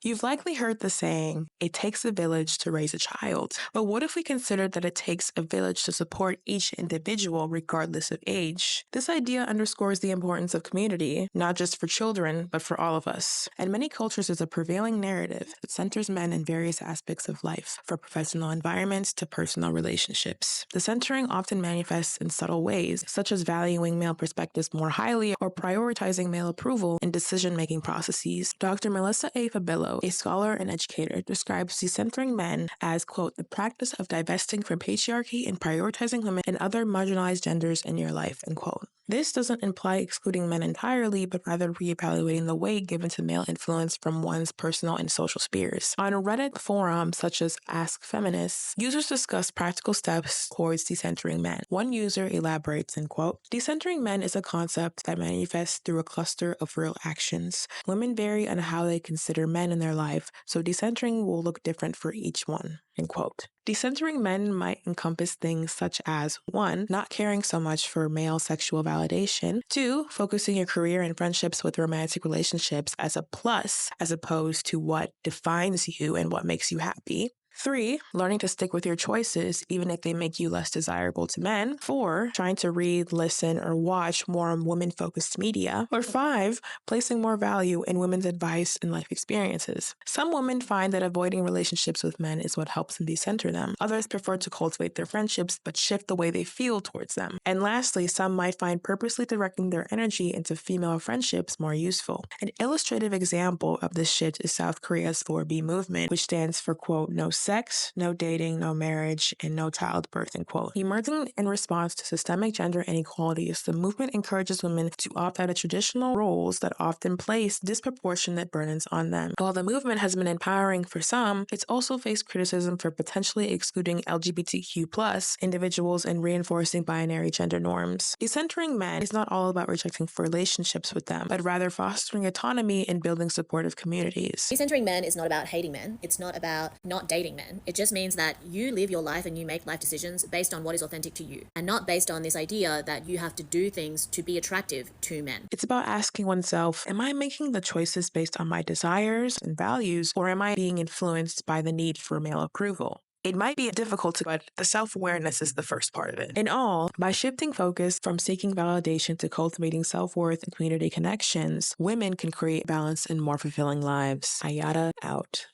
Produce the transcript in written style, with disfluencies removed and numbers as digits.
You've likely heard the saying, it takes a village to raise a child. But what if we consider that it takes a village to support each individual regardless of age? This idea underscores the importance of community, not just for children, but for all of us. In many cultures, there's a prevailing narrative that centers men in various aspects of life, from professional environments to personal relationships. The centering often manifests in subtle ways, such as valuing male perspectives more highly or prioritizing male approval in decision-making processes. Dr. Melissa A. Fabello, a scholar and educator, describes decentering men as, quote, the practice of divesting from patriarchy and prioritizing women and other marginalized genders in your life, end quote. This doesn't imply excluding men entirely, but rather reevaluating the weight given to male influence from one's personal and social spheres. On Reddit forums such as Ask Feminists, users discuss practical steps towards decentering men. One user elaborates and, quote, decentering men is a concept that manifests through a cluster of real actions. Women vary on how they consider men in their life, so decentering will look different for each one, end quote. Decentering men might encompass things such as 1. Not caring so much for male sexual validation. 2. Focusing your career and friendships with romantic relationships as a plus, as opposed to what defines you and what makes you happy. 3. Learning to stick with your choices, even if they make you less desirable to men. 4. Trying to read, listen, or watch more women-focused media. Or 5. Placing more value in women's advice and life experiences. Some women find that avoiding relationships with men is what helps them decenter them. Others prefer to cultivate their friendships, but shift the way they feel towards them. And lastly, some might find purposely directing their energy into female friendships more useful. An illustrative example of this shift is South Korea's 4B movement, which stands for, quote, no sex, no dating, no marriage, and no childbirth, end quote. Emerging in response to systemic gender inequalities, the movement encourages women to opt out of traditional roles that often place disproportionate burdens on them. While the movement has been empowering for some, it's also faced criticism for potentially excluding LGBTQ+ individuals and reinforcing binary gender norms. Decentering men is not all about rejecting relationships with them, but rather fostering autonomy and building supportive communities. Decentering men is not about hating men. It's not about not dating men. It just means that you live your life and you make life decisions based on what is authentic to you, and not based on this idea that you have to do things to be attractive to men. It's about asking oneself, am I making the choices based on my desires and values, or am I being influenced by the need for male approval? It might be difficult, but the self-awareness is the first part of it. In all, by shifting focus from seeking validation to cultivating self-worth and community connections, women can create balance and more fulfilling lives. Ayada out.